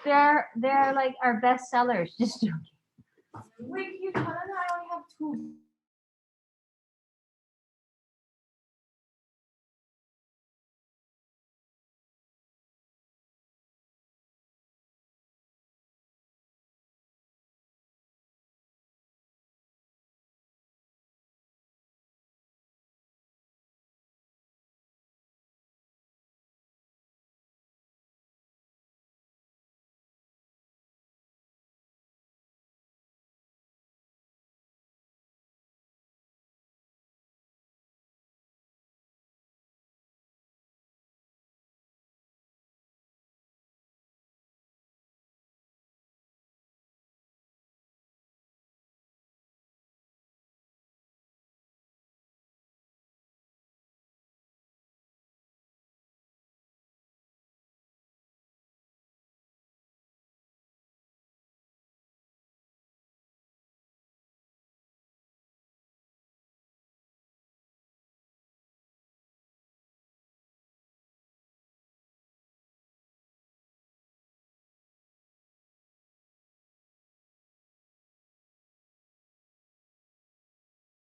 They're like our best sellers. Just joking. Wait, you tell them I only have two.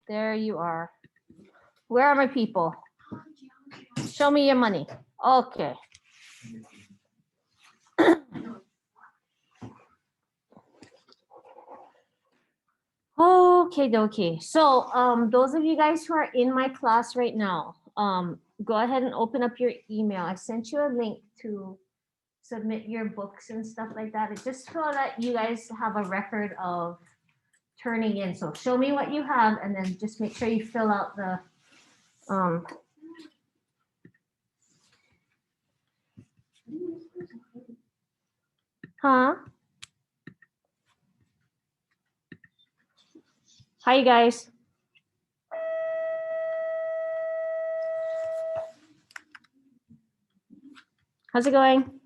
There you are. Where are my people? Show me your money. Okay. Okay, dokie. So, those of you guys who are in my class right now, go ahead and open up your email. I sent you a link to submit your books and stuff like that. It's just so that you guys have a record of turning in. So show me what you have and then just make sure you fill out the, huh? Hi, you guys. How's it going?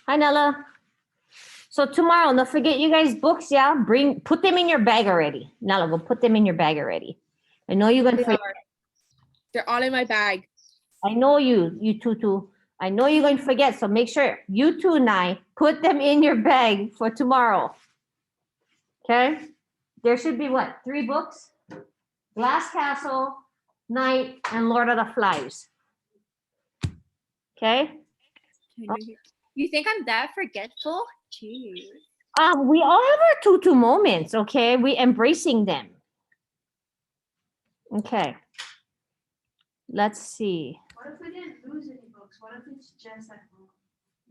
Hi, Nella. So tomorrow, don't forget you guys books, yeah? Put them in your bag already. Nella, go put them in your bag already. I know you're gonna forget. They're all in my bag. I know you two. I know you're going to forget, so make sure you two and I put them in your bag for tomorrow. Okay? There should be what? 3 books? Glass Castle, Night, and Lord of the Flies. Okay? You think I'm that forgetful? Jeez. We all have our tutu moments, okay? We embracing them. Okay. Let's see. What if we didn't lose any books? What if it's just at home?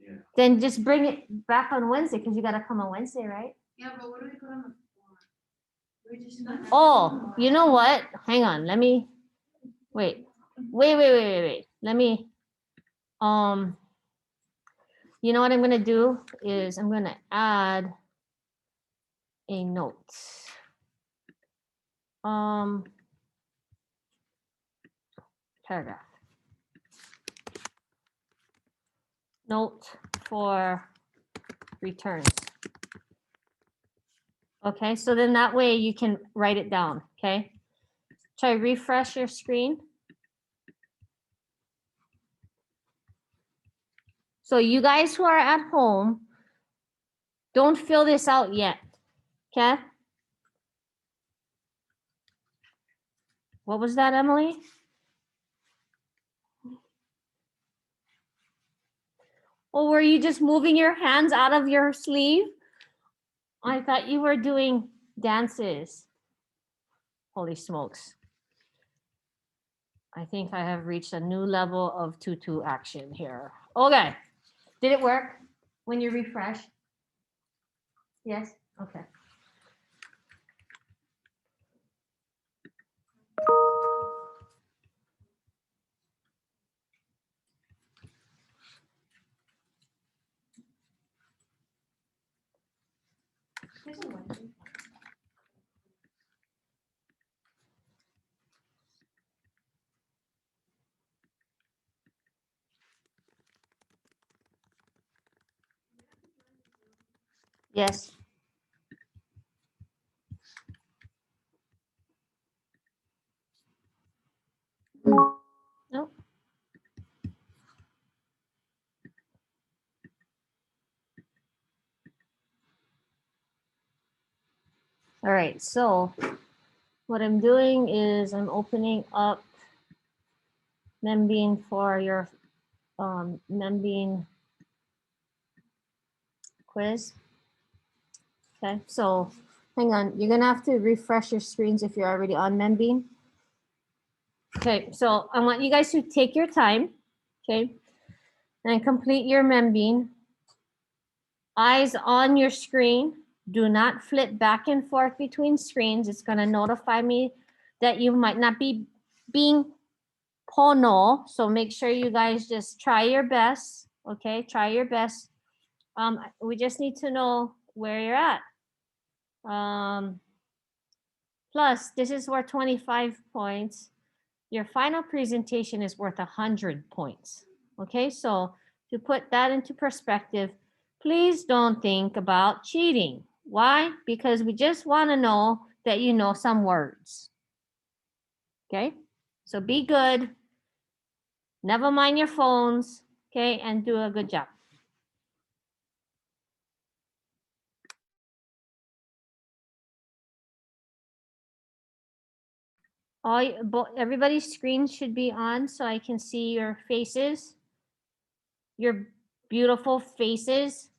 Yeah. Then just bring it back on Wednesday because you got to come on Wednesday, right? Yeah, but what do we put on the floor? We just Oh, you know what? Hang on. Let me wait. Let me you know what I'm gonna do is I'm gonna add a note. Paragraph. Note for returns. Okay, so then that way you can write it down, okay? Try refresh your screen. So you guys who are at home, don't fill this out yet, okay? What was that, Emily? Or were you just moving your hands out of your sleeve? I thought you were doing dances. Holy smokes. I think I have reached a new level of tutu action here. Okay. Did it work when you refresh? Yes? Okay. Yes. Nope. All right, so what I'm doing is I'm opening up Membean for your Membean quiz. Okay, so hang on, you're gonna have to refresh your screens if you're already on Membean. Okay, so I want you guys to take your time, okay, and complete your Membean. Eyes on your screen. Do not flip back and forth between screens. It's gonna notify me that you might not be being pono. So make sure you guys just try your best. Okay, try your best. We just need to know where you're at. Plus, this is worth 25 points. Your final presentation is worth 100 points. Okay, so to put that into perspective, please don't think about cheating. Why? Because we just want to know that you know some words. Okay, so be good. Never mind your phones. Okay, and do a good job. Everybody's screen should be on so I can see your faces, your beautiful faces.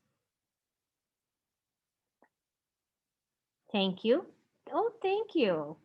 Thank you. Oh, thank you.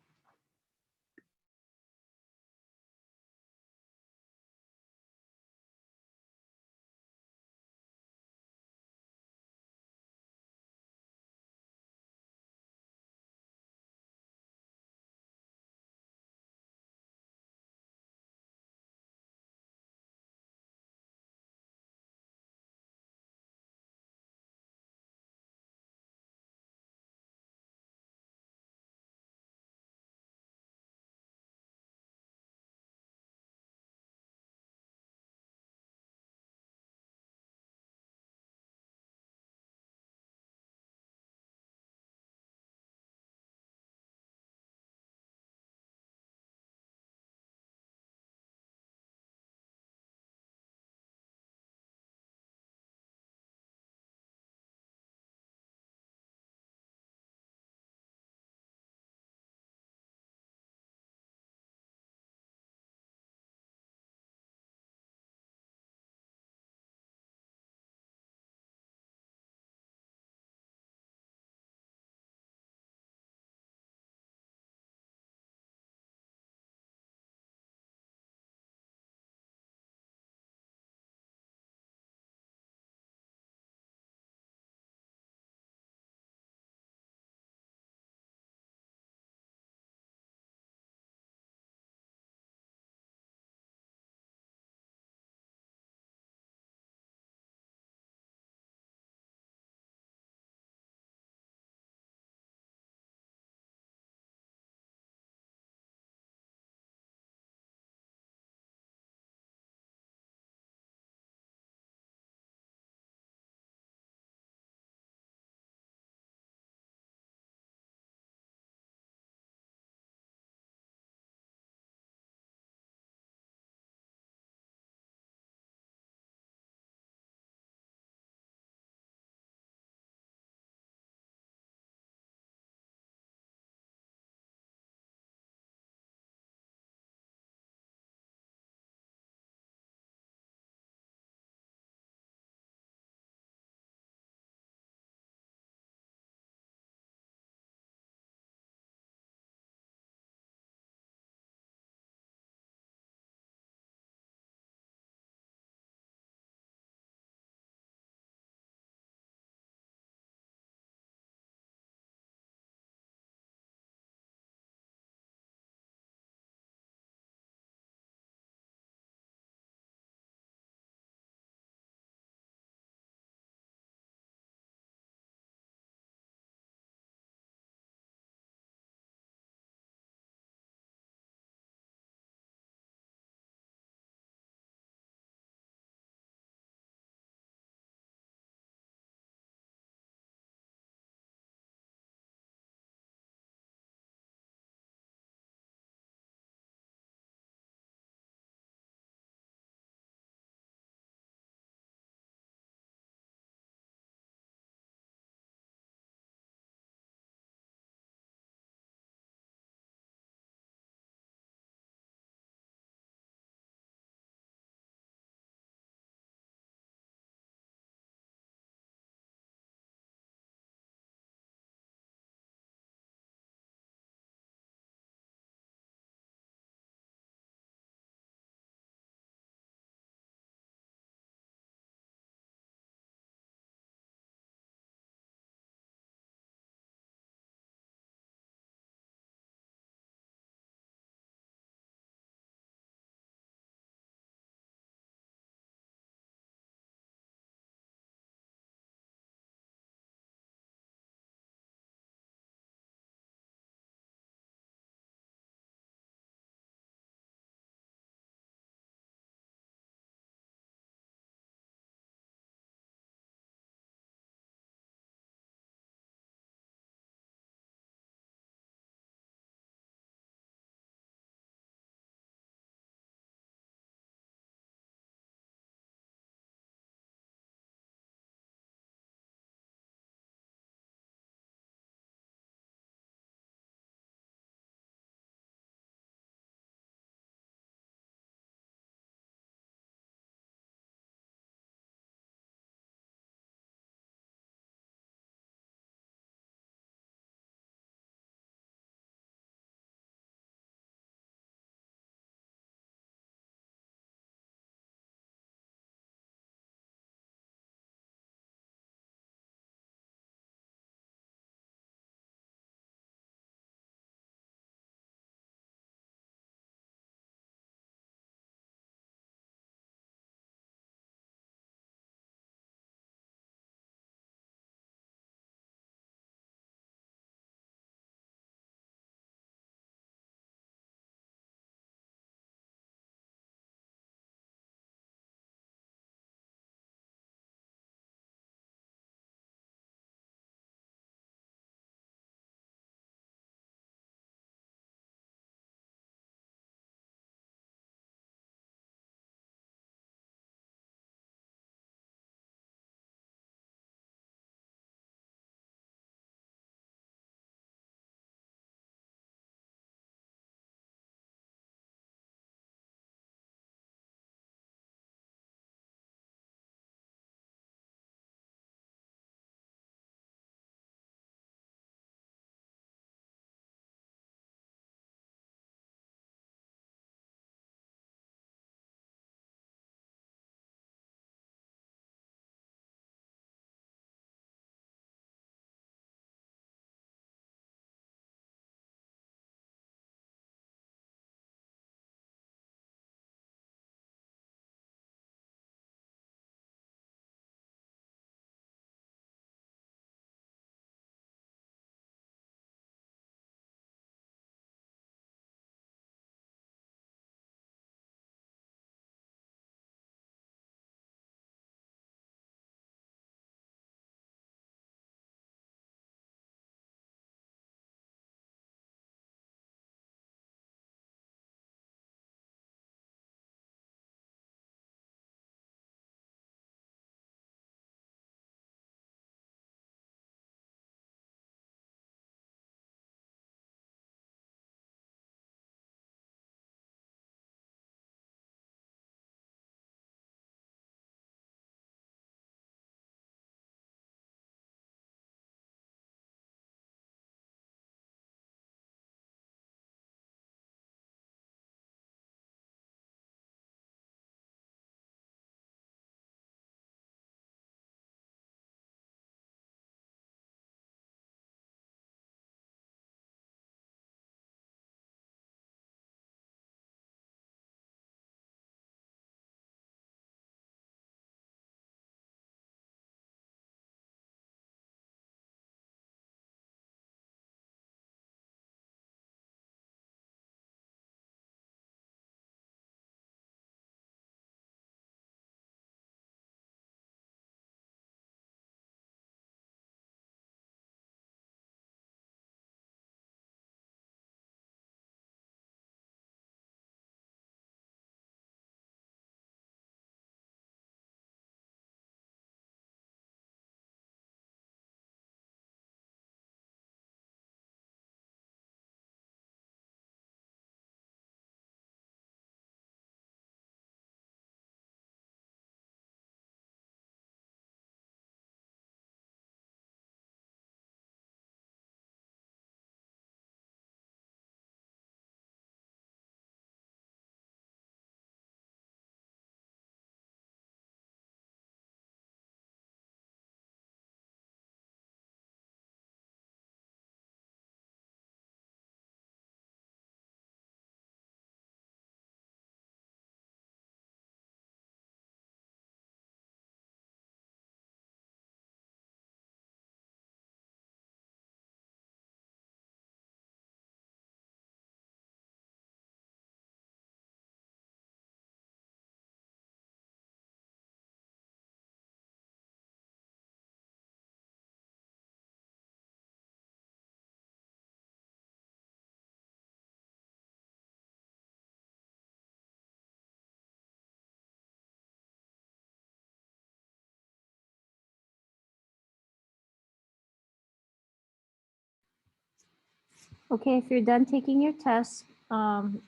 Okay, if you're done taking your test,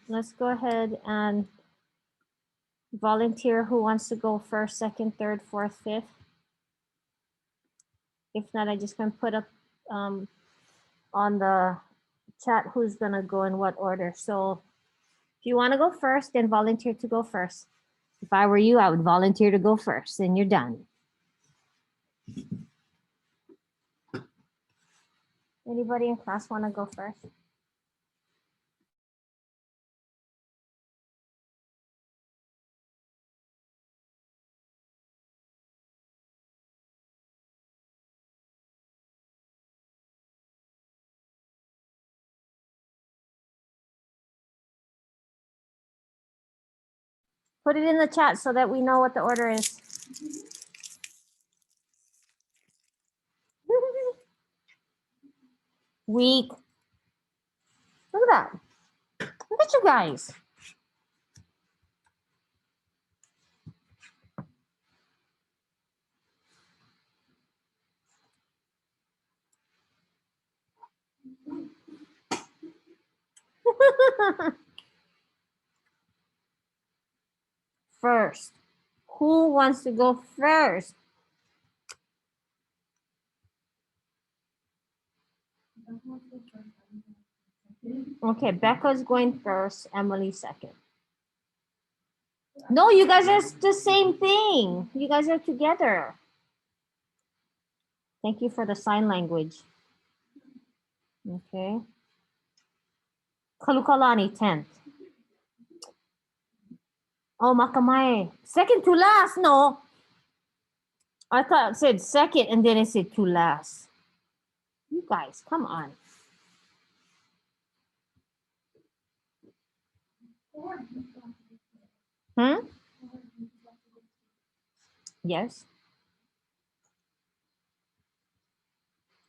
let's go ahead and volunteer who wants to go first, second, third, fourth, fifth. If not, I just gonna put up on the chat who's gonna go in what order. So if you wanna go first, then volunteer to go first. If I were you, I would volunteer to go first, and you're done. Anybody in class wanna go first? Put it in the chat so that we know what the order is. Weak. Look at that. Look at you guys. First. Who wants to go first? Okay, Becca's going first, Emily second. No, you guys are the same thing. You guys are together. Thank you for the sign language. Okay. Kalukalani, 10th. Oh, Makamai. Second to last, no. I thought it said second and then it said to last. You guys, come on. Hmm? Yes.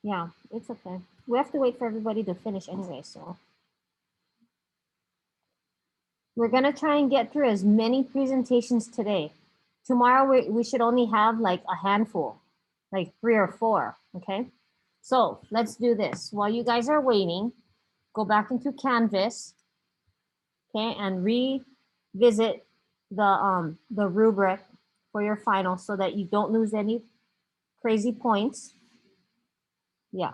Yeah, it's okay. We have to wait for everybody to finish anyway, so. We're gonna try and get through as many presentations today. Tomorrow we should only have like a handful, like 3 or 4, okay? So let's do this. While you guys are waiting, go back into Canvas, okay, and revisit the rubric for your final so that you don't lose any crazy points. Yeah.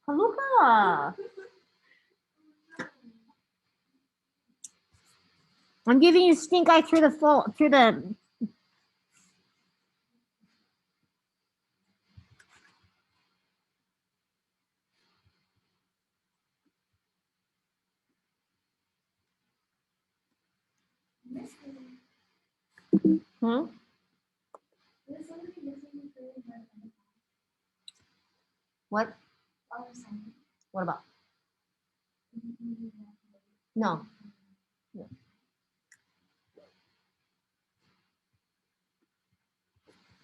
Haluka. I'm giving you stink eye through the Hmm? What? What about? No.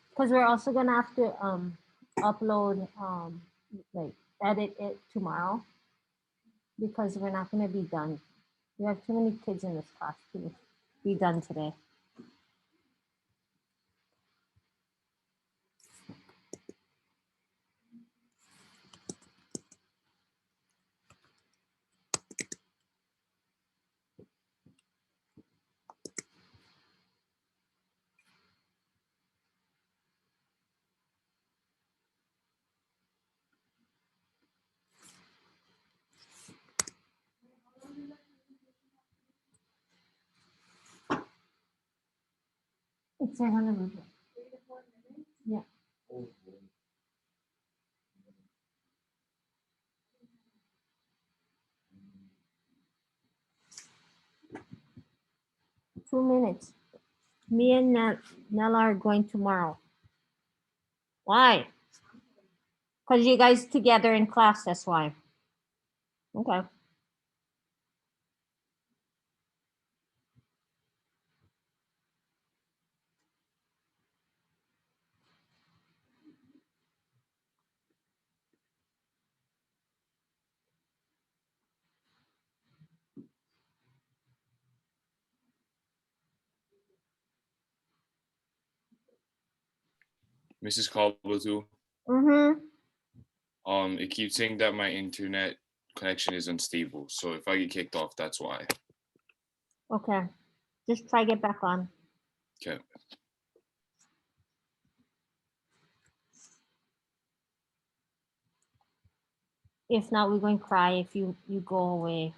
Because we're also gonna have to upload like edit it tomorrow because we're not gonna be done. We have too many kids in this class to be done today. It's right on the rubric. Yeah. Two minutes. Me and Nella are going tomorrow. Why? Because you guys together in class, that's why. Okay. Mrs. Caldwell too. Mm-hmm. It keeps saying that my internet connection is unstable. So if I get kicked off, that's why. Okay. Just try get back on. Okay. If not, we're going to cry if you go away.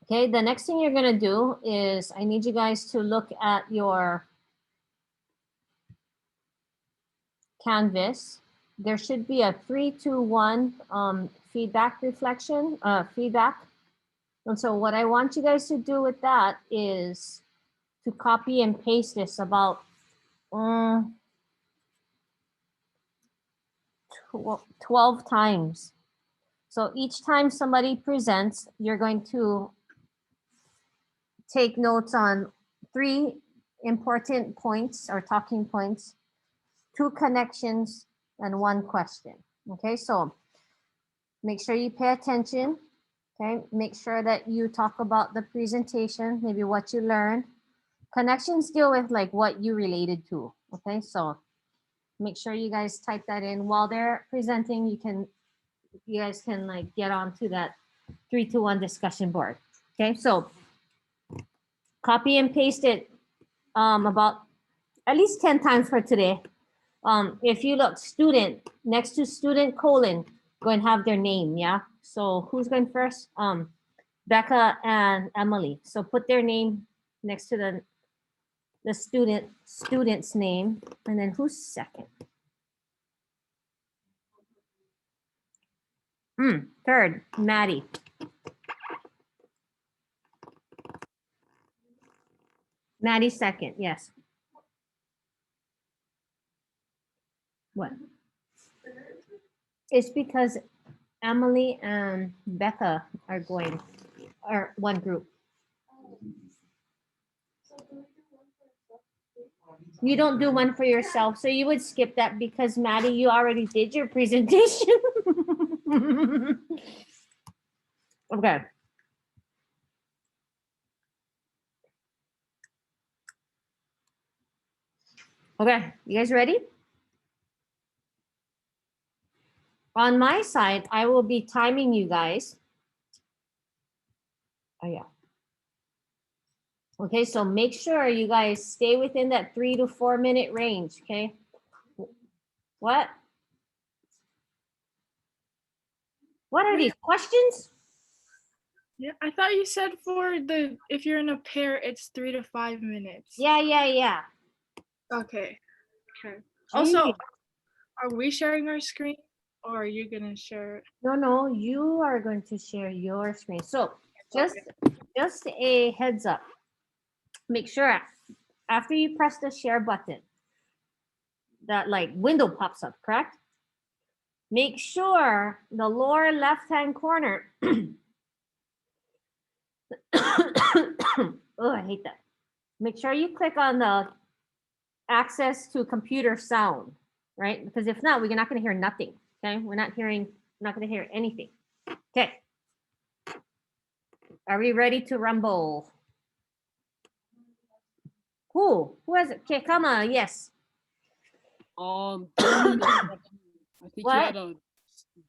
Okay, the next thing you're gonna do is I need you guys to look at your Canvas. There should be a 3, 2, 1 feedback reflection, feedback. And so what I want you guys to do with that is to copy and paste this about 12 times. So each time somebody presents, you're going to take notes on 3 important points or talking points, 2 connections, and 1 question. Okay, so make sure you pay attention. Okay, make sure that you talk about the presentation, maybe what you learned. Connections deal with like what you related to. Okay, so make sure you guys type that in while they're presenting. You guys can like get onto that 3, 2, 1 discussion board. Okay, so copy and paste it about at least 10 times for today. If you look student next to student colon, go and have their name. Yeah. So who's going first? Becca and Emily. So put their name next to the student's name, and then who's second? Third, Maddie. Maddie second. Yes. What? It's because Emily and Becca are one group. You don't do one for yourself, so you would skip that because Maddie, you already did your presentation. Okay. Okay, you guys ready? On my side, I will be timing you guys. Oh yeah. Okay, so make sure you guys stay within that 3 to 4 minute range, okay? What? What are these questions? Yeah, I thought you said if you're in a pair, it's 3 to 5 minutes. Yeah. Okay. Also, Gee. are we sharing our screen or are you gonna share it? No, you are going to share your screen. So just a heads up. Make sure after you press the share button, that like window pops up, correct? Make sure the lower left-hand corner. Oh, I hate that. Make sure you click on the access to computer sound, right? Because if not, we're not going to hear nothing. Okay, we're not going to hear anything. Okay. Are we ready to rumble? Who has it? Okay, come on. Yes. Damien, I think What?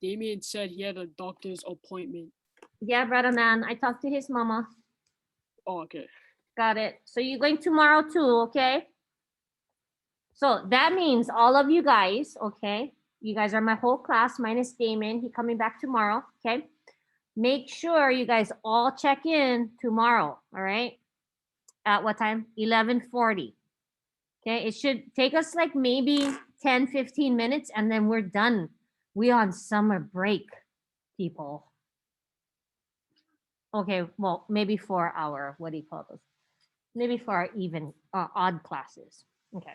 Damien said he had a doctor's appointment. Yeah, brother man. I talked to his mama. Oh, okay. Got it. So you're going tomorrow too, okay? So that means all of you guys, okay? You guys are my whole class minus Damon. He coming back tomorrow, okay? Make sure you guys all check in tomorrow, all right? At what time? 11:40. Okay, it should take us like maybe 10, 15 minutes and then we're done. We on summer break, people. Okay, well, maybe for our, what do you call those? Maybe for our even odd classes. Okay.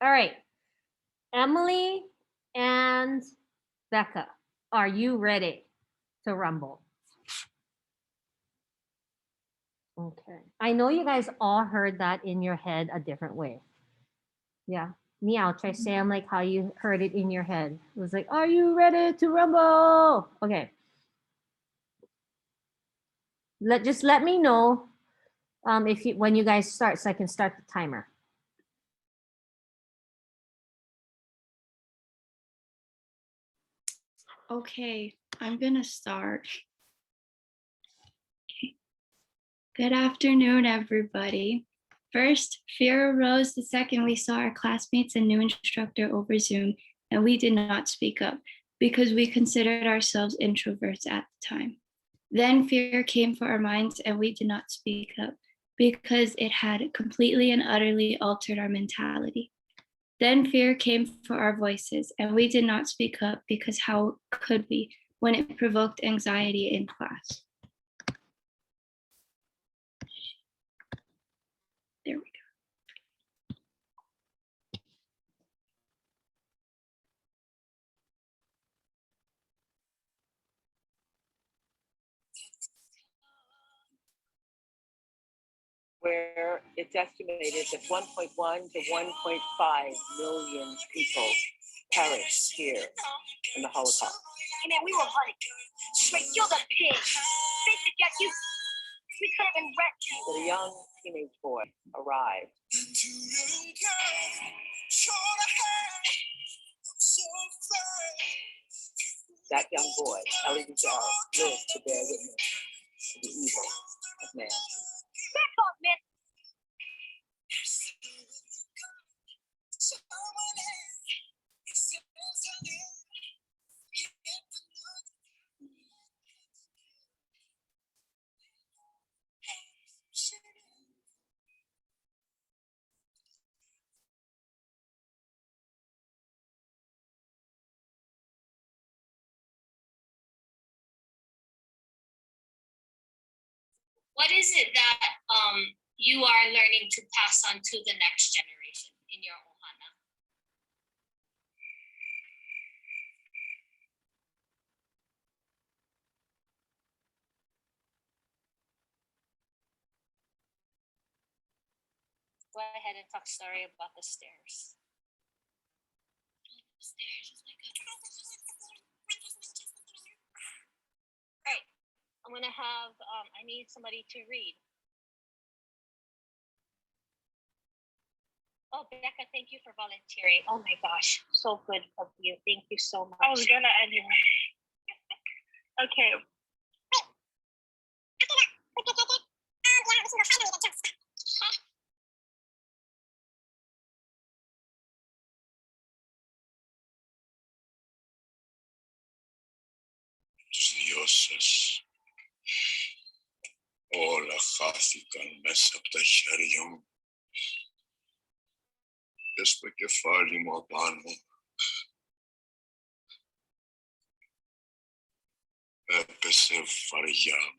All right. Emily and Becca, are you ready to rumble? Okay. I know you guys all heard that in your head a different way. Yeah. Meow, try say I'm like how you heard it in your head. It was like, are you ready to rumble? Okay. Just let me know if you when you guys start so I can start the timer. Okay, I'm gonna start. Okay. Good afternoon, everybody. First, fear arose the second we saw our classmates and new instructor over Zoom, and we did not speak up because we considered ourselves introverts at the time. Then fear came for our minds, and we did not speak up because it had completely and utterly altered our mentality. Then fear came for our voices, and we did not speak up because how could we when it provoked anxiety in class? There we go. Where it's estimated that 1.1 to 1.5 million people perished here in the Holocaust. Hey man, we were hunting. Straight killed a pig. They should get you. We could have been wrecked. That a young teenage boy arrived. That young boy, Elie Wiesel, lived to bear witness to the evil of man. Back off, man. What is it that you are learning to pass on to the next generation in your ohana? Go ahead and talk story about the stairs. The stairs is like a... Right. I'm gonna have, I need somebody to read. Oh, Becca, thank you for volunteering. Oh my gosh, so good of you. Thank you so much. I was gonna anyway. Okay. Dioses, hola Hafikan Mesaptasharium, Despacefali Mobano, Epesefariam.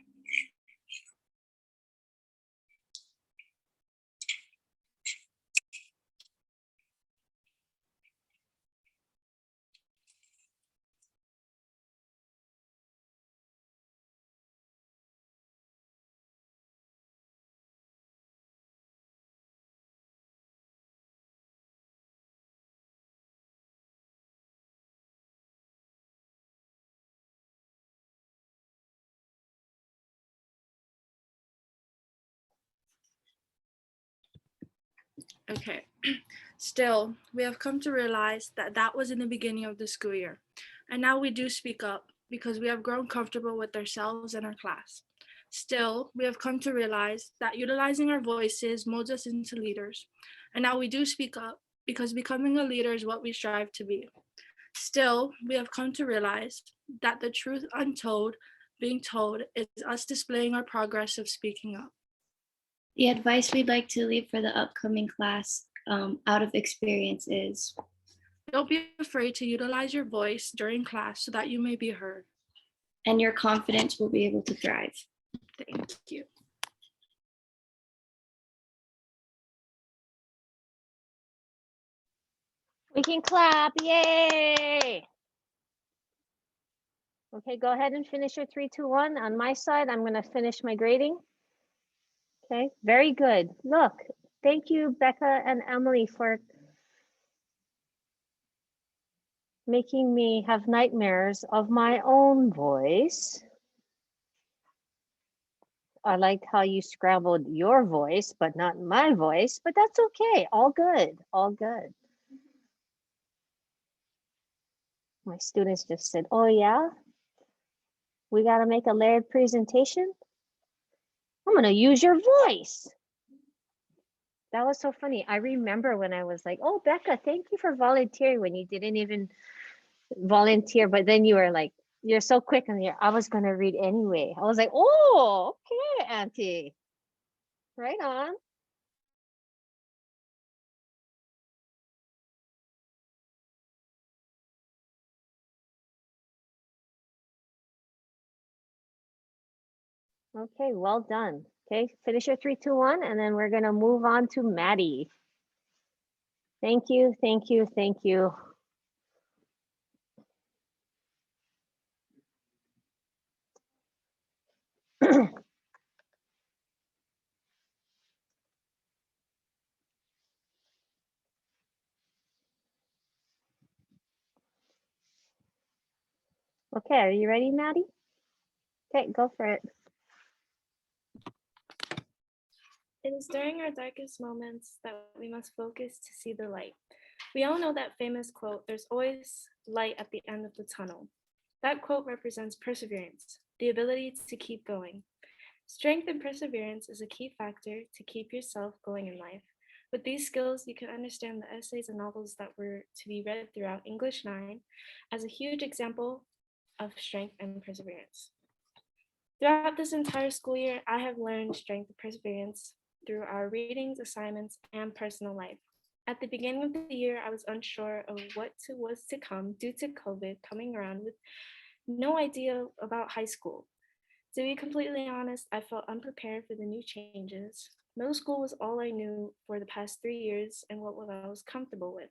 Okay. Still, we have come to realize that that was in the beginning of the school year. And now we do speak up because we have grown comfortable with ourselves and our class. Still, we have come to realize that utilizing our voices molds us into leaders. And now we do speak up because becoming a leader is what we strive to be. Still, we have come to realize that the truth untold being told is us displaying our progress of speaking up. The advice we'd like to leave for the upcoming class out of experience is don't be afraid to utilize your voice during class so that you may be heard. And your confidence will be able to thrive. Thank you. We can clap, yay! Okay, go ahead and finish your 3, 2, 1. On my side, I'm gonna finish my grading. Okay, very good. Look, thank you, Becca and Emily, for making me have nightmares of my own voice. I liked how you scrambled your voice, but not my voice, but that's okay. All good, all good. My students just said, oh yeah, we gotta make a layered presentation. I'm gonna use your voice. That was so funny. I remember when I was like, oh, Becca, thank you for volunteering when you didn't even volunteer, but then you were like, you're so quick and I was gonna read anyway. I was like, oh, okay, Auntie. Right on. Okay, well done. Okay, finish your 3, 2, 1, and then we're gonna move on to Maddie. Thank you, thank you, thank you. Okay, are you ready, Maddie? Okay, go for it. It is during our darkest moments that we must focus to see the light. We all know that famous quote, there's always light at the end of the tunnel. That quote represents perseverance, the ability to keep going. Strength and perseverance is a key factor to keep yourself going in life. With these skills, you can understand the essays and novels that were to be read throughout English 9 as a huge example of strength and perseverance. Throughout this entire school year, I have learned strength and perseverance through our readings, assignments, and personal life. At the beginning of the year, I was unsure of what was to come due to COVID coming around with no idea about high school. To be completely honest, I felt unprepared for the new changes. Middle school was all I knew for the past 3 years and what I was comfortable with.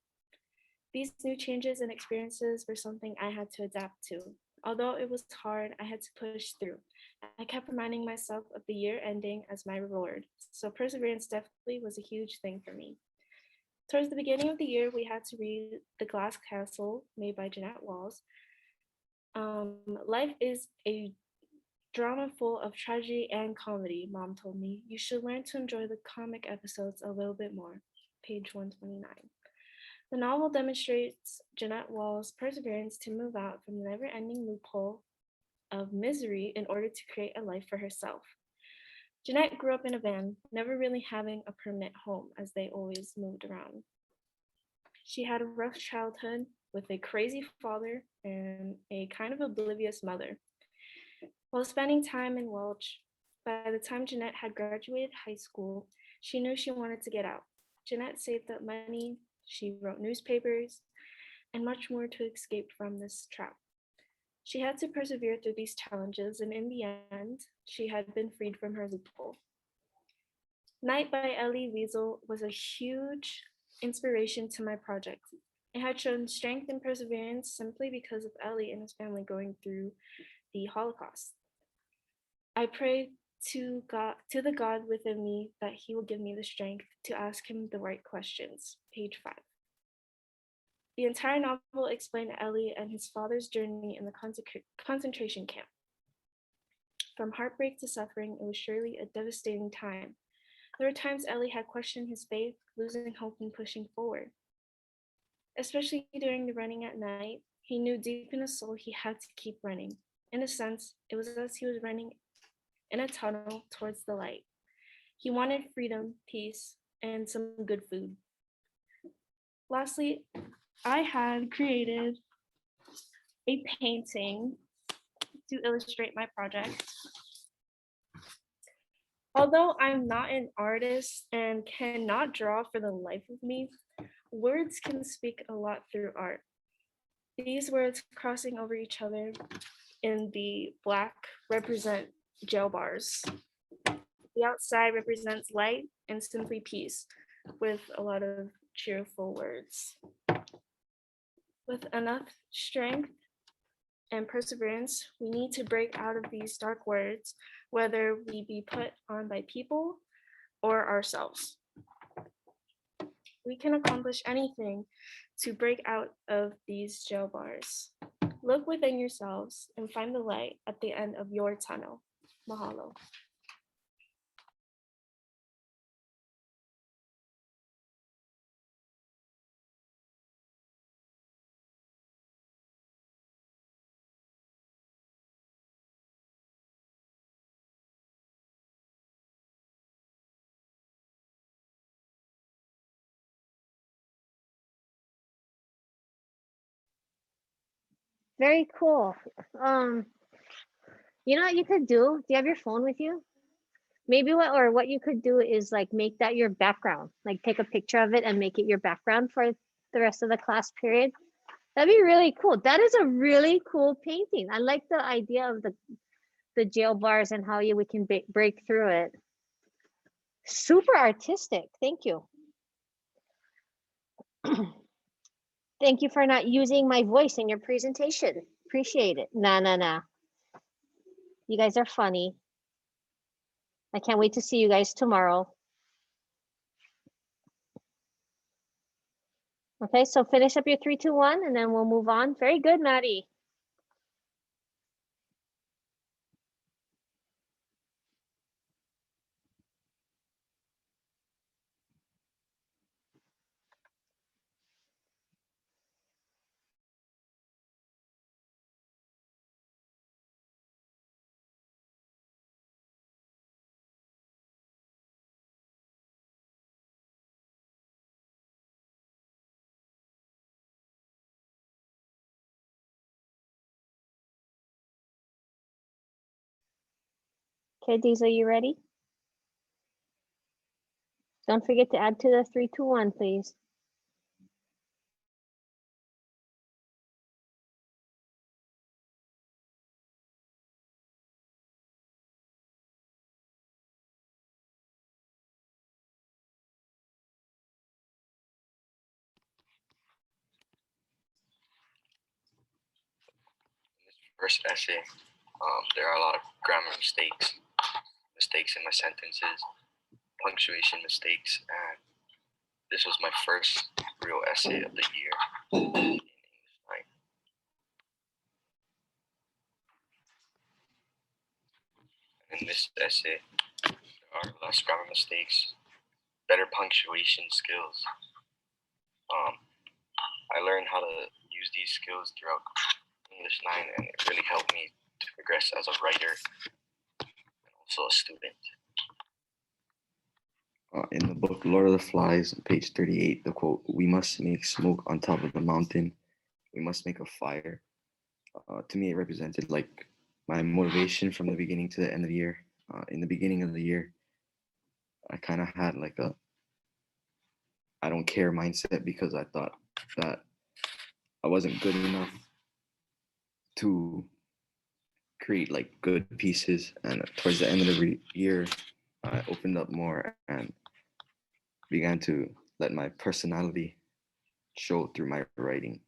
These new changes and experiences were something I had to adapt to. Although it was hard, I had to push through. I kept reminding myself of the year ending as my reward. So perseverance definitely was a huge thing for me. Towards the beginning of the year, we had to read The Glass Castle, made by Jeanette Walls. Life is a drama full of tragedy and comedy, Mom told me. You should learn to enjoy the comic episodes a little bit more. Page 129. The novel demonstrates Jeanette Wall's perseverance to move out from the never-ending loophole of misery in order to create a life for herself. Jeanette grew up in a van, never really having a permanent home as they always moved around. She had a rough childhood with a crazy father and a kind of oblivious mother. While spending time in Welch, by the time Jeanette had graduated high school, she knew she wanted to get out. Jeanette saved up money, she wrote newspapers, and much more to escape from this trap. She had to persevere through these challenges, and in the end, she had been freed from her loophole. Night by Elie Wiesel was a huge inspiration to my project. It had shown strength and perseverance simply because of Elie and his family going through the Holocaust. I prayed to the God within me that he will give me the strength to ask him the right questions. Page 5. The entire novel explained Elie and his father's journey in the concentration camp. From heartbreak to suffering, it was surely a devastating time. There were times Elie had questioned his faith, losing hope and pushing forward. Especially during the running at night, he knew deep in his soul he had to keep running. In a sense, it was as he was running in a tunnel towards the light. He wanted freedom, peace, and some good food. Lastly, I had created a painting to illustrate my project. Although I'm not an artist and cannot draw for the life of me, words can speak a lot through art. These words crossing over each other in the black represent jail bars. The outside represents light and simply peace, with a lot of cheerful words. With enough strength and perseverance, we need to break out of these dark words, whether we be put on by people or ourselves. We can accomplish anything to break out of these jail bars. Look within yourselves and find the light at the end of your tunnel. Mahalo. Very cool. You know what you could do? Do you have your phone with you? Maybe what you could do is like make that your background. Like take a picture of it and make it your background for the rest of the class period. That'd be really cool. That is a really cool painting. I like the idea of the jail bars and how we can break through it. Super artistic. Thank you. Thank you for not using my voice in your presentation. Appreciate it. Nah. You guys are funny. I can't wait to see you guys tomorrow. Okay, so finish up your 3, 2, 1, and then we'll move on. Very good, Maddie. Okay, Diesel, you ready? Don't forget to add to the 3, 2, 1, please. First essay, there are a lot of grammar mistakes in my sentences, punctuation mistakes, and this was my first real essay of the year in English 9. In this essay, there are less grammar mistakes, better punctuation skills. I learned how to use these skills throughout English 9, and it really helped me to progress as a writer and also a student. In the book Lord of the Flies, page 38, the quote, "We must make smoke on top of the mountain. We must make a fire." To me, it represented like my motivation from the beginning to the end of the year. In the beginning of the year, I kind of had like a I don't care mindset because I thought that I wasn't good enough to create like good pieces. And towards the end of the year, I opened up more and began to let my personality show through my writing.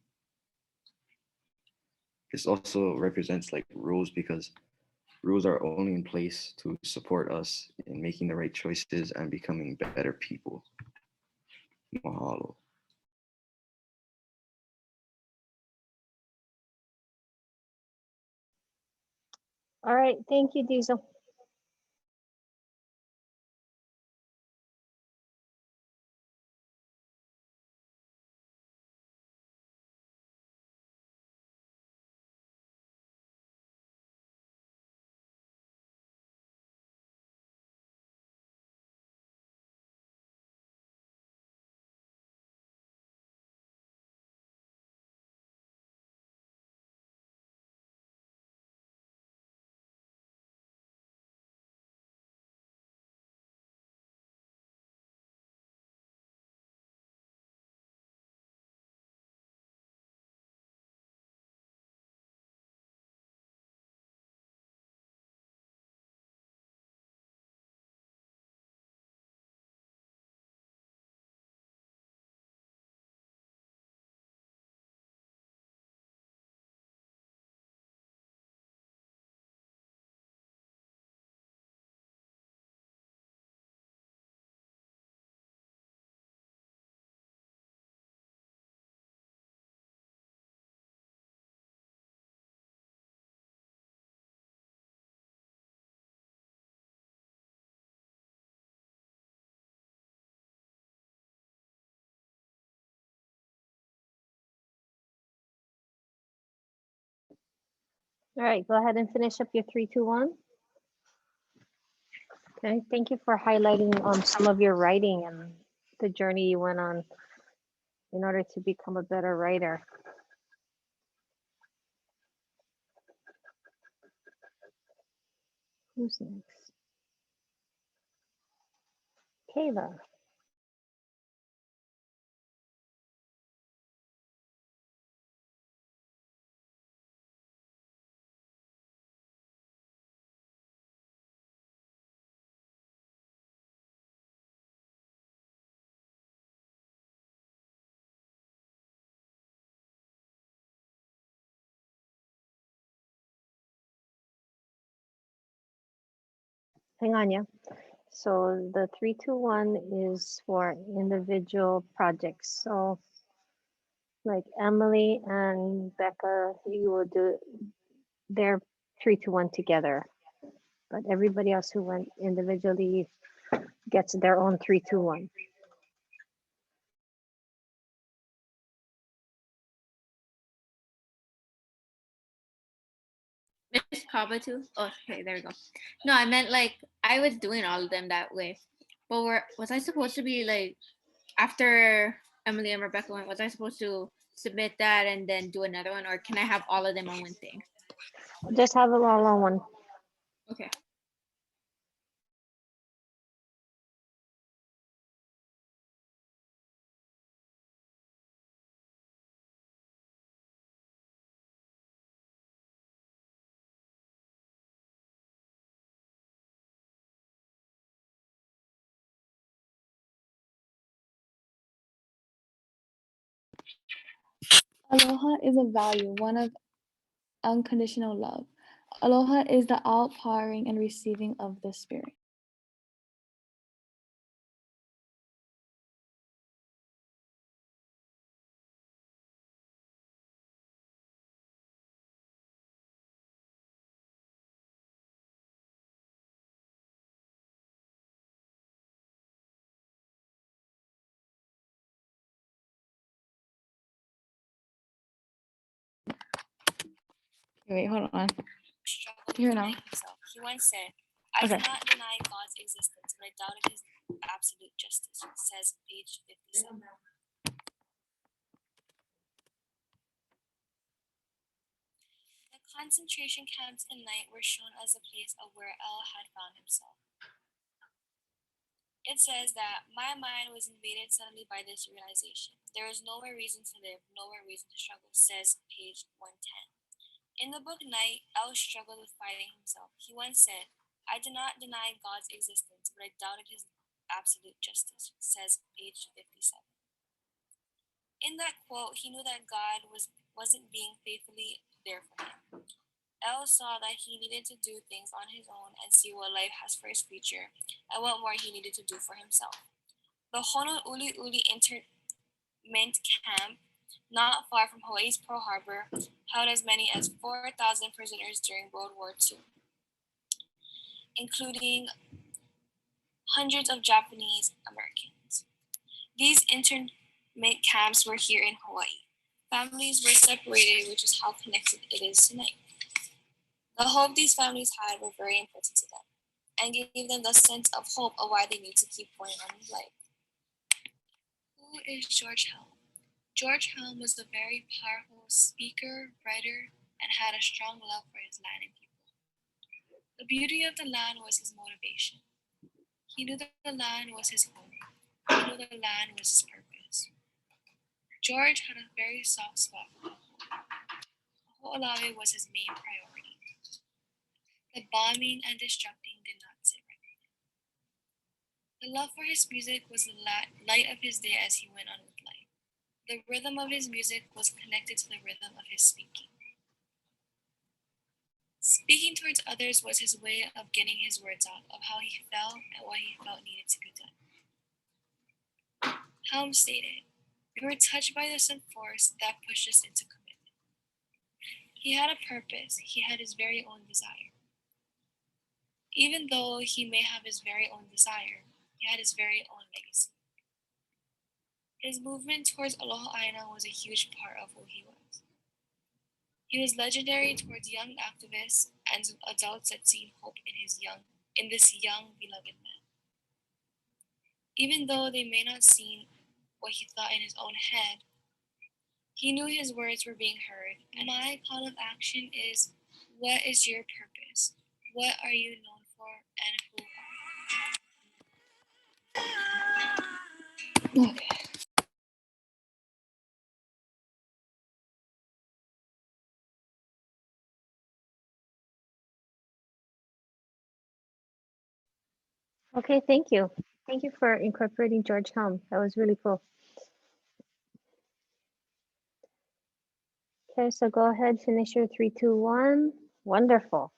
This also represents like rules because rules are only in place to support us in making the right choices and becoming better people. Mahalo. All right, thank you, Diesel. All right, go ahead and finish up your 3, 2, 1. Okay, thank you for highlighting some of your writing and the journey you went on in order to become a better writer. Who's next? Kayla. Hang on, yeah. So the 3-2-1 is for individual projects. So like Emily and Becca, you will do their 3-2-1 together. But everybody else who went individually gets their own 3-2-1. Miss Prabhu? Oh, okay, there we go. No, I meant like I was doing all of them that way. But was I supposed to be like after Emily and Rebecca went, was I supposed to submit that and then do another one, or can I have all of them on one thing? Just have it all on one. Okay. Aloha is a value, one of unconditional love. Aloha is the outpouring and receiving of the Spirit. Wait, hold on. Here now. He once said, I Okay. cannot deny God's existence, but I doubted his absolute justice, says page 57. The concentration camps in night were shown as the place of where El had found himself. It says that my mind was invaded suddenly by this realization. There is nowhere reason to live, nowhere reason to struggle, says page 110. In the book Night, El struggled with fighting himself. He once said, I did not deny God's existence, but I doubted his absolute justice, says page 57. In that quote, he knew that God wasn't being faithfully there for him. El saw that he needed to do things on his own and see what life has for his future and what more he needed to do for himself. The Honolulu Internment Camp, not far from Hawaii's Pearl Harbor, held as many as 4,000 prisoners during World War II, including hundreds of Japanese Americans. These internment camps were here in Hawaii. Families were separated, which is how connected it is tonight. The hope these families had were very important to them and gave them the sense of hope of why they need to keep going on in life. Who is George Helm? George Helm was a very powerful speaker, writer, and had a strong love for his land and people. The beauty of the land was his motivation. He knew that the land was his home. He knew the land was his purpose. George had a very soft spot for Ho'olawe was his main priority. The bombing and destructing did not sit right with him. The love for his music was the light of his day as he went on with life. The rhythm of his music was connected to the rhythm of his speaking. Speaking towards others was his way of getting his words out of how he felt and what he felt needed to be done. Helm stated, we were touched by the same force that pushed us into commitment. He had a purpose, he had his very own desire. Even though he may have his very own desire, he had his very own legacy. His movement towards Aloha Aina was a huge part of who he was. He was legendary towards young activists and adults that seen hope in this young, beloved man. Even though they may not seen what he thought in his own head, he knew his words were being heard. And my call of action is, what is your purpose? What are you known Okay. Okay, thank you. Thank you for incorporating George Helm. That was really cool. Okay, so go ahead, finish your 3, 2, 1. Wonderful.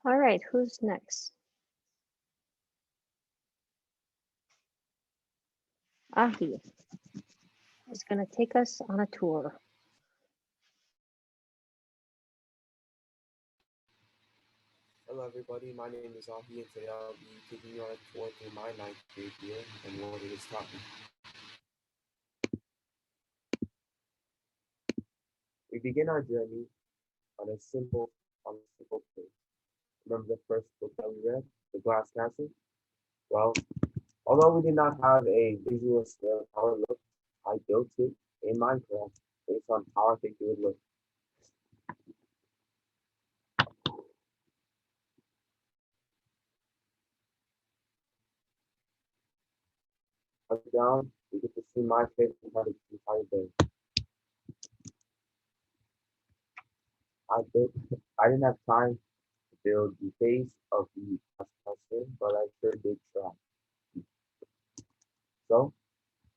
All right, who's next? Ahi is going to take us on a tour. Hello everybody, my name is Ahi and today I'll be taking you on a tour through my ninth grade year and what it is taught me. We begin our journey on a simple place. Remember the first book that we read, The Glass Castle? Well, although we did not have a visual scale of how it looked, I built it in Minecraft based on how I think it would look. Down, you get to see my favorite part of the entire day. I didn't have time to build the base of the castle, but I sure did try. So,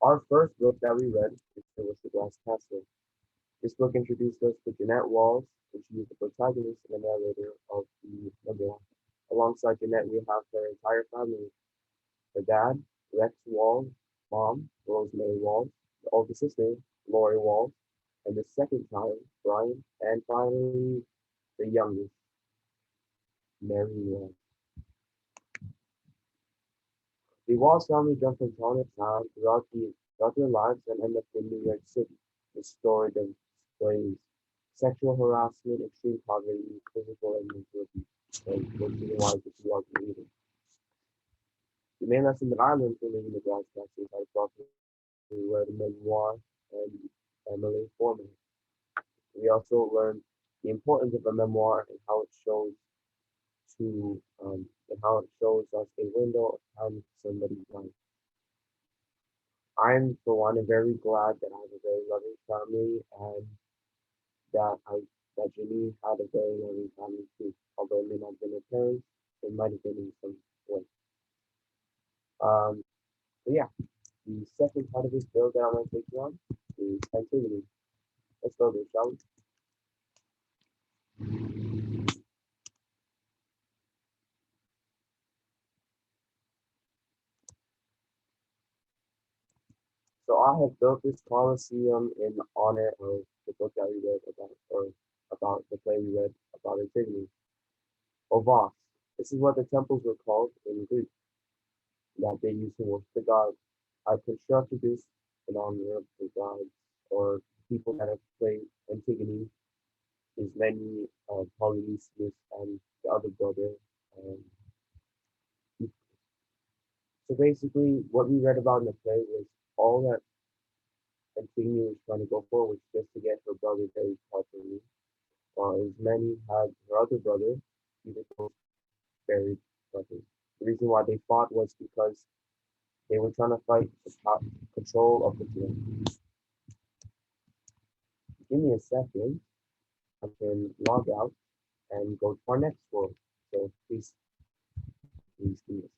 our first book that we read was The Glass Castle. This book introduced us to Jeanette Walls, and she is the protagonist and the narrator of the novel. Alongside Jeanette, we have her entire family. Her dad, Rex Walls, mom, Rosemary Walls, the older sister, Lori Walls, and the second child, Brian, and finally, the youngest, Mary Walls. The Walls family jumped from town to town throughout their lives and ended up in New York City. The story displays sexual harassment, extreme poverty, physical and mental abuse, and most of the wise if you want to read it. The main lesson that I learned from reading The Glass Castle is how to properly read a memoir and Emily Foreman. We also learned the importance of a memoir and how it shows us a window of time to somebody's life. I'm for one very glad that I have a very loving family and that Jenny had a very loving family too. Although it may not have been her parents, it might have been in some way. But yeah, the second part of this build that I'm going to take you on is Antigone. Let's go there, shall we? So I have built this Colosseum in honor of the book that we read about, or about the play we read about Antigone. Ovos. This is what the temples were called in Greek, that they used to worship the gods. I constructed this in honor of the gods or people that have played Antigone, his many Polynesius and the other brother. So basically, what we read about in the play was all that Antigone was trying to go for was just to get her brother very properly. While Ismene had her other brother, Oedipus buried brothers. The reason why they fought was because they were trying to fight for control of the throne. Give me a second. I can log out and go to our next world. So please give me a second.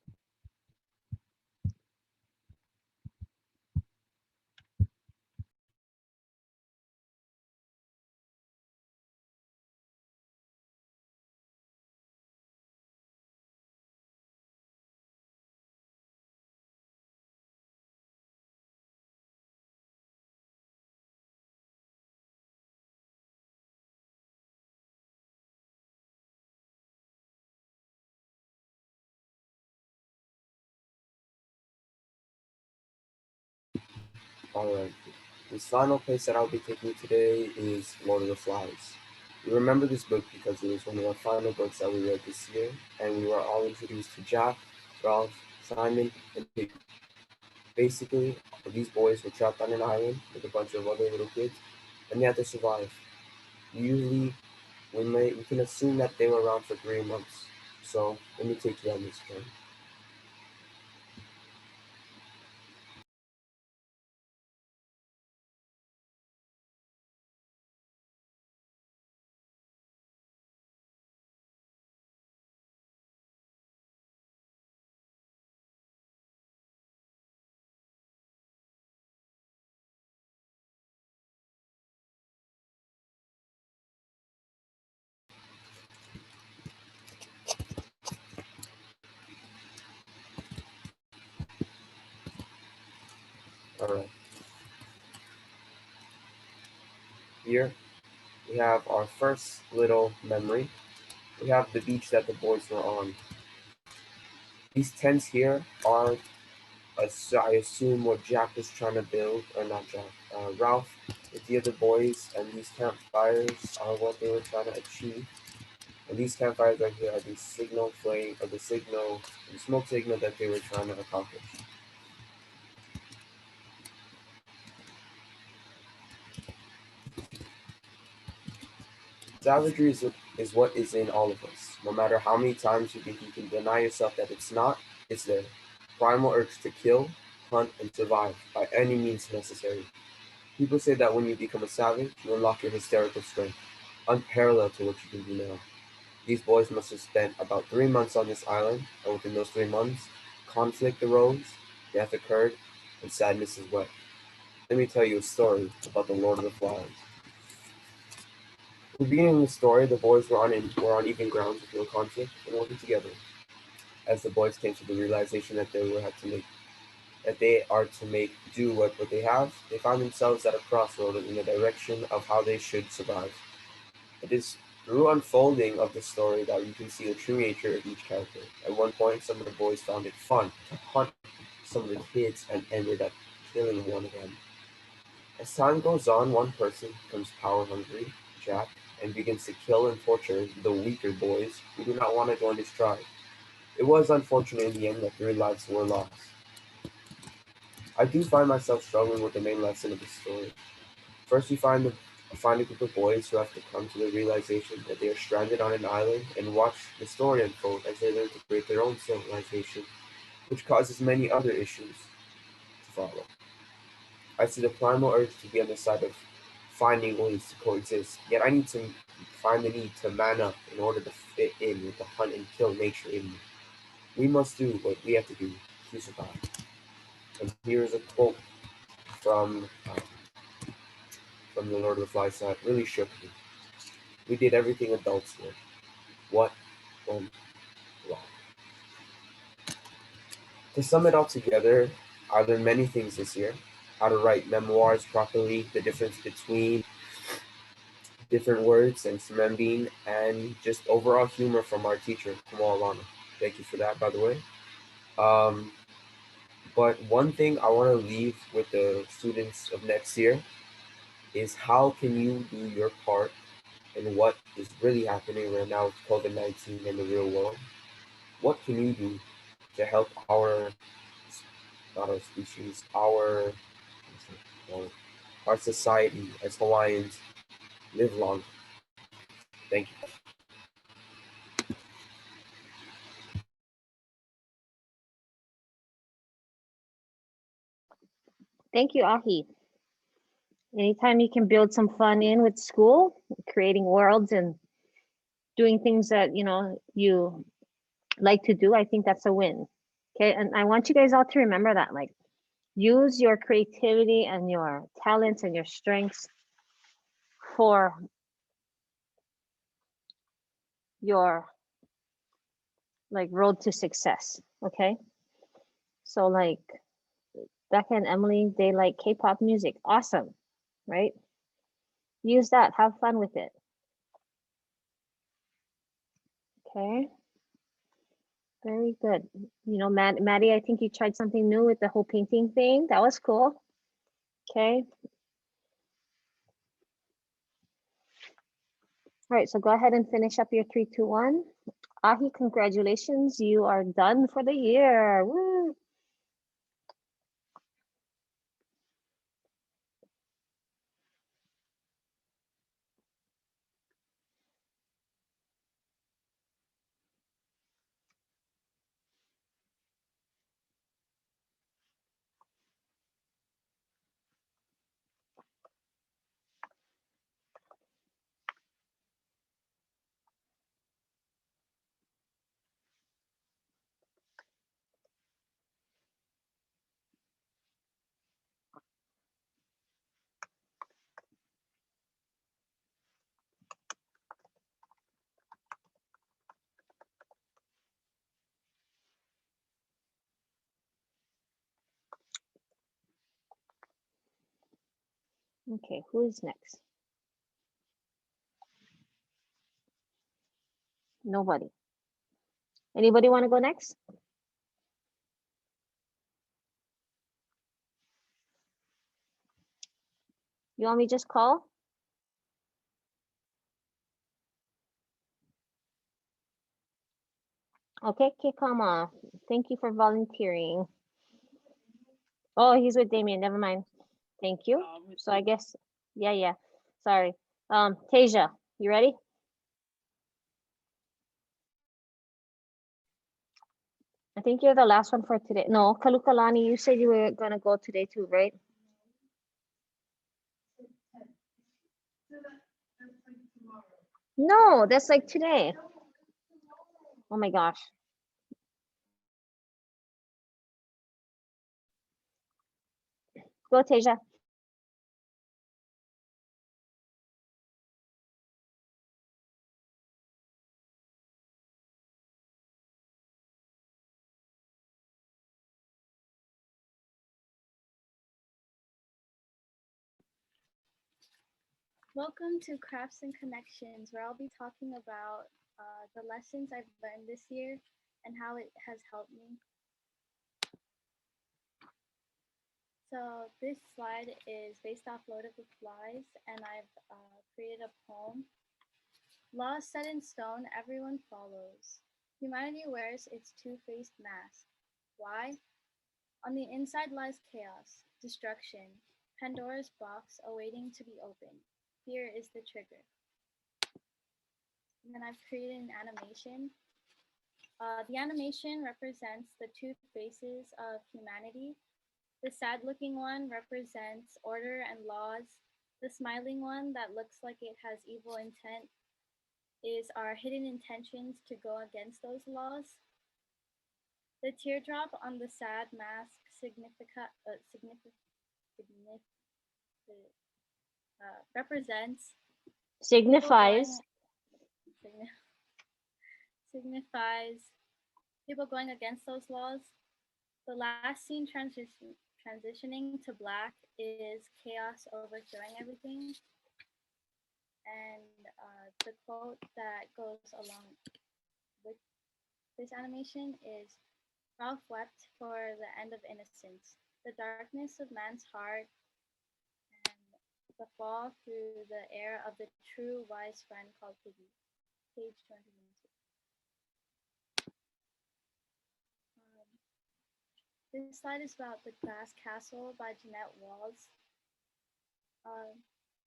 Alright, the final place that I'll be taking you today is Lord of the Flies. We remember this book because it was one of our final books that we read this year, and we were all introduced to Jack, Ralph, Simon, and Piggy. Basically, these boys were trapped on an island with a bunch of other little kids, and they had to survive. Usually, we can assume that they were around for 3 months. So let me take you on this journey. Alright. Here we have our first little memory. We have the beach that the boys were on. These tents here are, I assume, what Jack was trying to build, or not Jack, Ralph with the other boys, and these campfires are what they were trying to achieve. And these campfires right here are the signal flame, or the smoke signal that they were trying to accomplish. Savagery is what is in all of us. No matter how many times you think you can deny yourself that it's not, it's there. Primal urge to kill, hunt, and survive by any means necessary. People say that when you become a savage, you unlock your hysterical strength, unparalleled to what you can do now. These boys must have spent about 3 months on this island, and within those 3 months, conflict arose, death occurred, and sadness is wept. Let me tell you a story about the Lord of the Flies. At the beginning of the story, the boys were on even ground with no conflict and working together. As the boys came to the realization that they are to make do what they have, they found themselves at a crossroad in the direction of how they should survive. It is through unfolding of the story that you can see the true nature of each character. At one point, some of the boys found it fun to hunt some of the kids and ended up killing one of them. As time goes on, one person becomes power hungry, Jack, and begins to kill and torture the weaker boys who do not want to join his tribe. It was unfortunate in the end that 3 lives were lost. I do find myself struggling with the main lesson of the story. First, we find a group of boys who have to come to the realization that they are stranded on an island and watch the story unfold as they learn to create their own civilization, which causes many other issues to follow. I see the primal urge to be on the side of finding ways to coexist, yet I need to find the need to man up in order to fit in with the hunt and kill nature in me. We must do what we have to do to survive. And here is a quote from the Lord of the Flies that really shook me. We did everything adults did. What went wrong? To sum it all together, I learned many things this year. How to write memoirs properly, the difference between different words and Smembine, and just overall humor from our teacher, Kamal Alana. Thank you for that, by the way. But one thing I want to leave with the students of next year is how can you do your part in what is really happening right now with COVID-19 in the real world? What can you do to help not our species, our society as Hawaiians live longer? Thank you. Thank you, Ahi. Anytime you can build some fun in with school, creating worlds and doing things that you like to do, I think that's a win. Okay, and I want you guys all to remember that, like, use your creativity and your talents and your strengths for your like road to success. Okay, so like Becca and Emily, they like K-pop music. Awesome, right? Use that, have fun with it. Okay, very good. Maddie, I think you tried something new with the whole painting thing. That was cool. Okay. All right, so go ahead and finish up your 3, 2, 1. Ahi, congratulations, you are done for the year. Woo! Okay, who is next? Nobody. Anybody want to go next? You want me to just call? Okay, Kikama, thank you for volunteering. Oh, he's with Damien, never mind. Thank you. So I guess, yeah, sorry. Tasia, you ready? I think you're the last one for today. No, Kalukalani, you said you were gonna go today too, right? No, that's like today. Oh my gosh. Go, Tasia. Welcome to Crafts and Connections, where I'll be talking about the lessons I've learned this year and how it has helped me. So this slide is based off Lord of the Flies, and I've created a poem. Laws set in stone, everyone follows. Humanity wears its two-faced mask. Why? On the inside lies chaos, destruction, Pandora's box awaiting to be opened. Fear is the trigger. And then I've created an animation. The animation represents the two faces of humanity. The sad-looking one represents order and laws. The smiling one that looks like it has evil intent is our hidden intentions to go against those laws. The teardrop on the sad mask represents Signifies. Signifies people going against those laws. The last scene transitioning to black is chaos overthrowing everything. And the quote that goes along with this animation is, Ralph wept for the end of innocence, the darkness of man's heart, and the fall through the air of the true wise friend called Piggy. Page 202. This slide is about The Glass Castle by Jeanette Walls.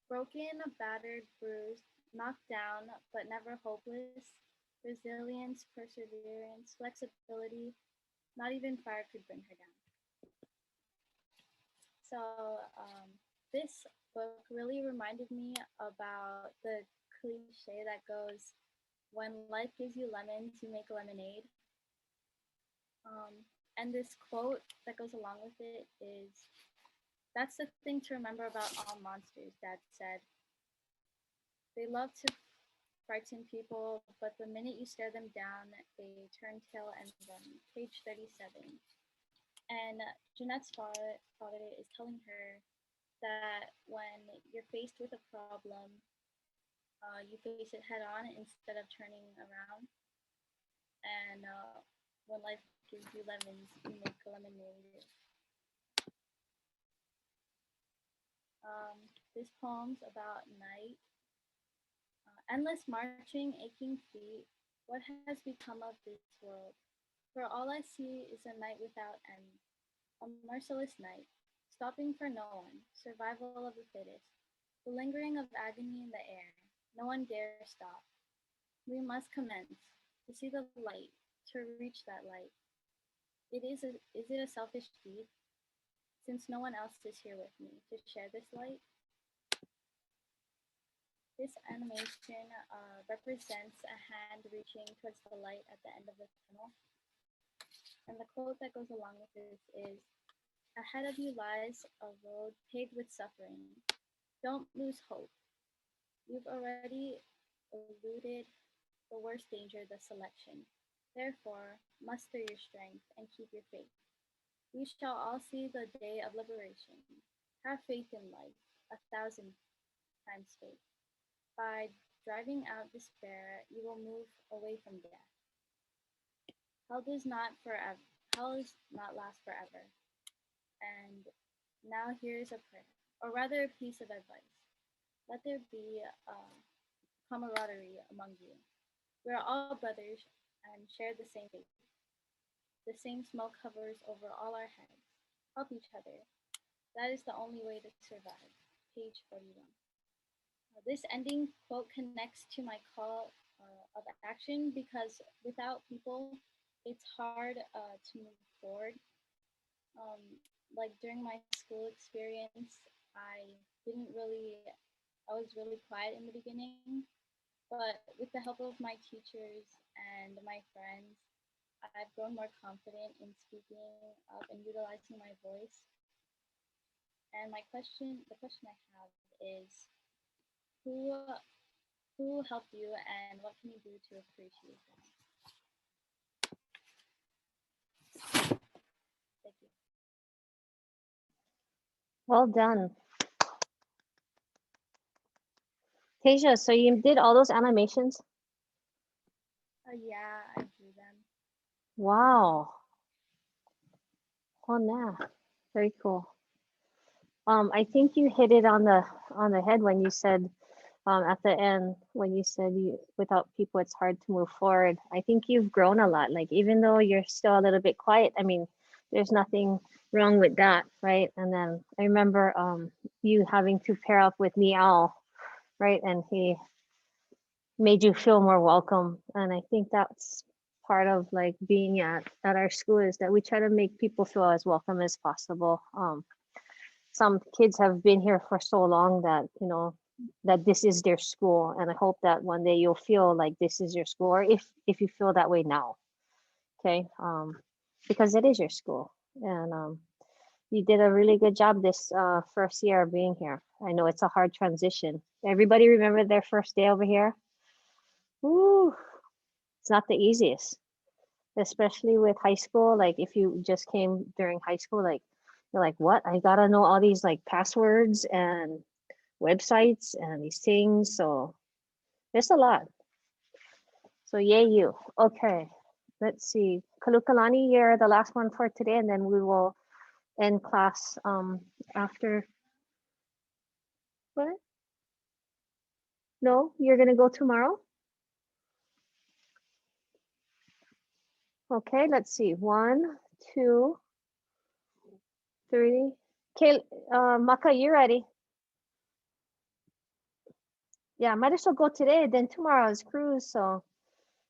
Broken, battered, bruised, knocked down, but never hopeless. Resilience, perseverance, flexibility. Not even fire could bring her down. So this book really reminded me about the cliche that goes, "When life gives you lemons, you make lemonade." And this quote that goes along with it is, "That's the thing to remember about all monsters," Dad said. "They love to frighten people, but the minute you stare them down, they turn tail and run." Page 37. And Jeanette's father is telling her that when you're faced with a problem, you face it head on instead of turning around. And when life gives you lemons, you make lemonade. This poem's about night. Endless marching, aching feet. What has become of this world? For all I see is a night without end. A merciless night, stopping for no one, survival of the fittest, the lingering of agony in the air. No one dare stop. We must commence, to see the light, to reach that light. Is it a selfish deed, since no one else is here with me to share this light? This animation represents a hand reaching towards the light at the end of the tunnel. And the quote that goes along with this is, "Ahead of you lies a road paved with suffering. Don't lose hope. You've already eluded the worst danger, the selection. Therefore, muster your strength and keep your faith. We shall all see the day of liberation. Have faith in life, 1,000 times faith. By driving out despair, you will move away from death. Hell does not last forever." And now here's a prayer, or rather a piece of advice. Let there be camaraderie among you. We are all brothers and share the same faith. The same smoke hovers over all our heads. Help each other. That is the only way to survive. Page 41. This ending quote connects to my call of action, because without people, it's hard to move forward. Like during my school experience, I was really quiet in the beginning, but with the help of my teachers and my friends, I've grown more confident in speaking up and utilizing my voice. And the question I have is, who helped you, and what can you do to appreciate them? Thank you. Well done. Tasia, so you did all those animations? Yeah, I drew them. Wow. Oh, yeah. Very cool. I think you hit it on the head when you said at the end, when you said without people it's hard to move forward. I think you've grown a lot. Like, even though you're still a little bit quiet, I mean, there's nothing wrong with that, right? And then I remember you having to pair up with Meow, right? And he made you feel more welcome. And I think that's part of like being at our school, is that we try to make people feel as welcome as possible. Some kids have been here for so long that, you know, that this is their school. And I hope that one day you'll feel like this is your school, or if you feel that way now, okay? Because it is your school. And you did a really good job this first year of being here. I know it's a hard transition. Everybody remember their first day over here? Ooh, it's not the easiest, especially with high school. Like, if you just came during high school, like, you're like, what? I gotta know all these like passwords and websites and these things. So there's a lot. So yay you. Okay, let's see. Kalukalani, you're the last one for today, and then we will end class after. What? No, you're gonna go tomorrow? Okay, let's see. 1, 2, 3. Okay, Maka, you ready? Yeah, might as well go today, then tomorrow is cruise. So,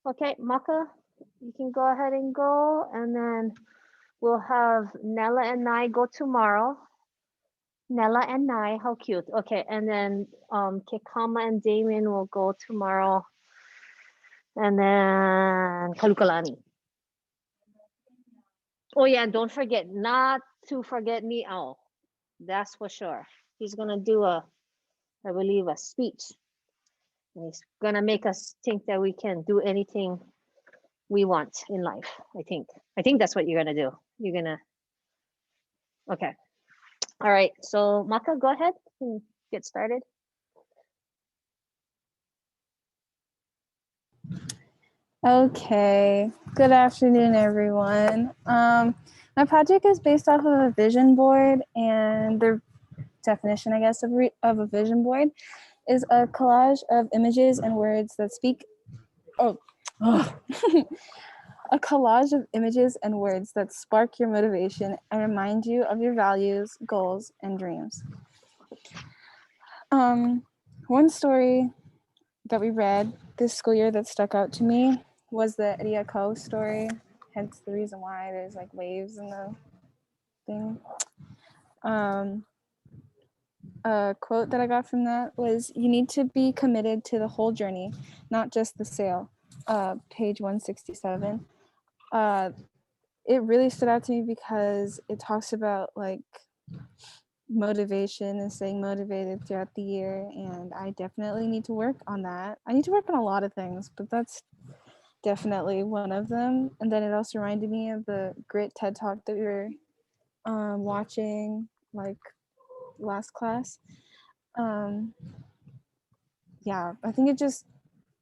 okay, Maka, you can go ahead and go, and then we'll have Nella and I go tomorrow. Nella and Nai, how cute. Okay, and then Kekama and Damien will go tomorrow. And then Kalukalani. Oh yeah, don't forget not to forget Niao. That's for sure. He's gonna do I believe, a speech. And he's gonna make us think that we can do anything we want in life. I think that's what you're gonna do. You're gonna. Okay. All right. So Maka, go ahead and get started. Okay, good afternoon, everyone. My project is based off of a vision board, and the definition, I guess, of a vision board is a collage of images and words that speak. A collage of images and words that spark your motivation and remind you of your values, goals, and dreams. One story that we read this school year that stuck out to me was the Riako story, hence the reason why there's like waves in the thing. A quote that I got from that was, "You need to be committed to the whole journey, not just the sail." Page 167. It really stood out to me because it talks about like motivation and staying motivated throughout the year, and I definitely need to work on that. I need to work on a lot of things, but that's definitely one of them. And then it also reminded me of the Grit TED Talk that we were watching like last class. Yeah, I think it just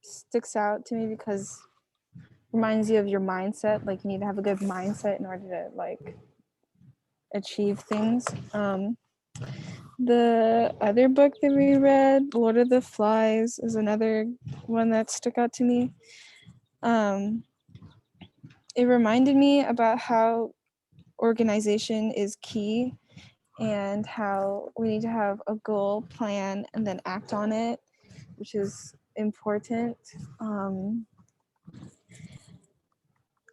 sticks out to me because it reminds you of your mindset. Like you need to have a good mindset in order to like achieve things. The other book that we read, Lord of the Flies, is another one that stuck out to me. It reminded me about how organization is key and how we need to have a goal, plan, and then act on it, which is important.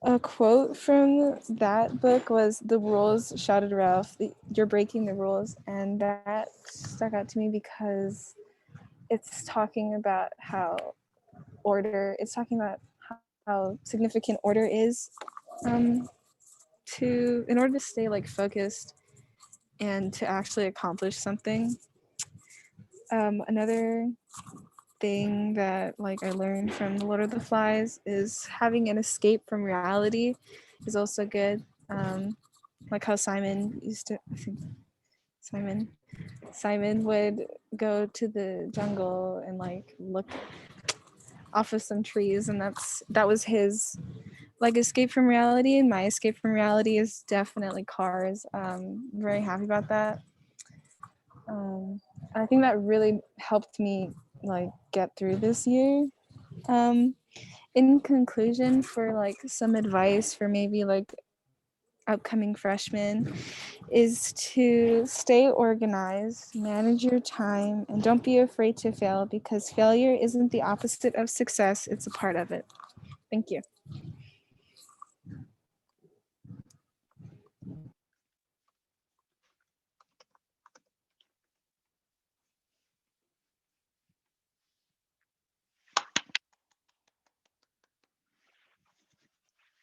A quote from that book was, "The rules," shouted Ralph, "you're breaking the rules." And that stuck out to me because it's talking about how how significant order is in order to stay like focused and to actually accomplish something. Another thing that like I learned from the Lord of the Flies is having an escape from reality is also good. Like how Simon used to, I think Simon would go to the jungle and like look off of some trees, and that was his like escape from reality. And my escape from reality is definitely cars. I'm very happy about that. I think that really helped me like get through this year. In conclusion, for like some advice for maybe like upcoming freshmen, is to stay organized, manage your time, and don't be afraid to fail, because failure isn't the opposite of success, it's a part of it. Thank you.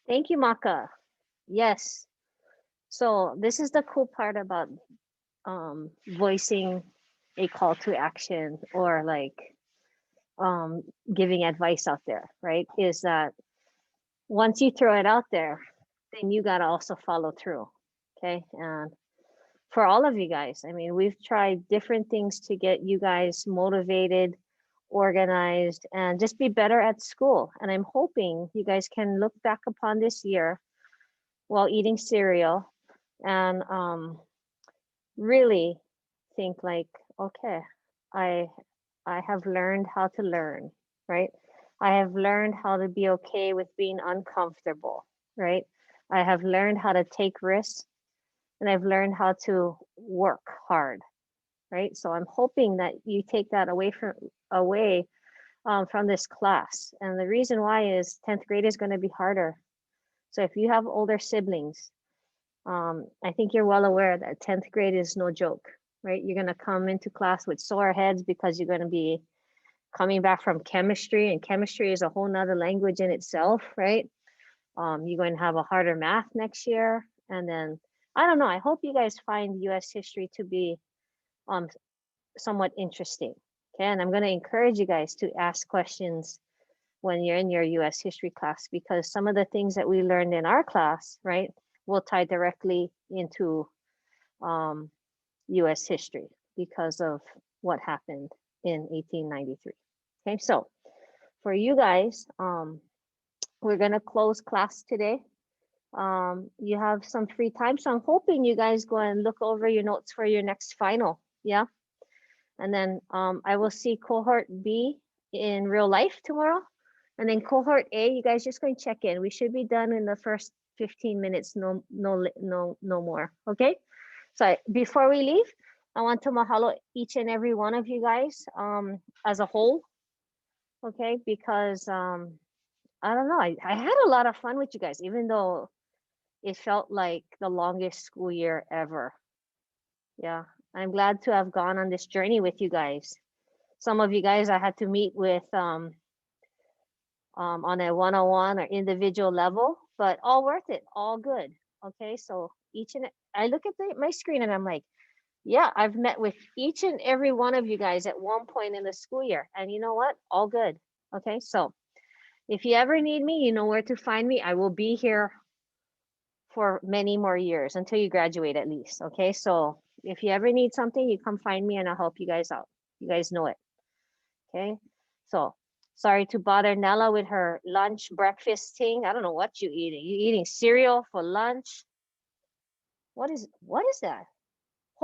Thank you, Maka. Yes. So this is the cool part about voicing a call to action or like giving advice out there, right? Is that once you throw it out there, then you got to also follow through. Okay. And for all of you guys, I mean, we've tried different things to get you guys motivated, organized, and just be better at school. And I'm hoping you guys can look back upon this year while eating cereal and really think like, okay, I have learned how to learn, right? I have learned how to be okay with being uncomfortable, right? I have learned how to take risks, and I've learned how to work hard, right? So I'm hoping that you take that away from this class. And the reason why is 10th grade is going to be harder. So if you have older siblings, I think you're well aware that 10th grade is no joke, right? You're gonna come into class with sore heads because you're gonna be coming back from chemistry, and chemistry is a whole nother language in itself, right? You're going to have a harder math next year. And then, I don't know, I hope you guys find US history to be somewhat interesting. Okay, and I'm going to encourage you guys to ask questions when you're in your US history class, because some of the things that we learned in our class, right, will tie directly into US history because of what happened in 1893. Okay, so for you guys, we're gonna close class today. You have some free time, so I'm hoping you guys go and look over your notes for your next final. Yeah, and then I will see cohort B in real life tomorrow, and then cohort A, you guys just go and check in. We should be done in the first 15 minutes, no more. Okay, so before we leave, I want to mahalo each and every one of you guys as a whole. Okay, because I don't know, I had a lot of fun with you guys, even though it felt like the longest school year ever. Yeah, I'm glad to have gone on this journey with you guys. Some of you guys I had to meet with on a one-on-one or individual level, but all worth it, all good. Okay, so I look at my screen and I'm like, yeah, I've met with each and every one of you guys at one point in the school year. And you know what? All good. Okay, so if you ever need me, you know where to find me. I will be here for many more years until you graduate at least. Okay, so if you ever need something, you come find me and I'll help you guys out. You guys know it. Okay, so sorry to bother Nella with her lunch breakfast thing. I don't know what you eating. You eating cereal for lunch? What is that?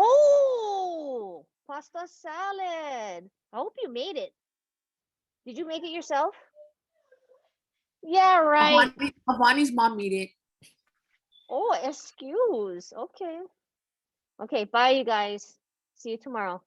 Oh, pasta salad. I hope you made it. Did you make it yourself? Yeah, right. Avani's mom made it. Oh, excuse. Okay. Okay, bye you guys. See you tomorrow.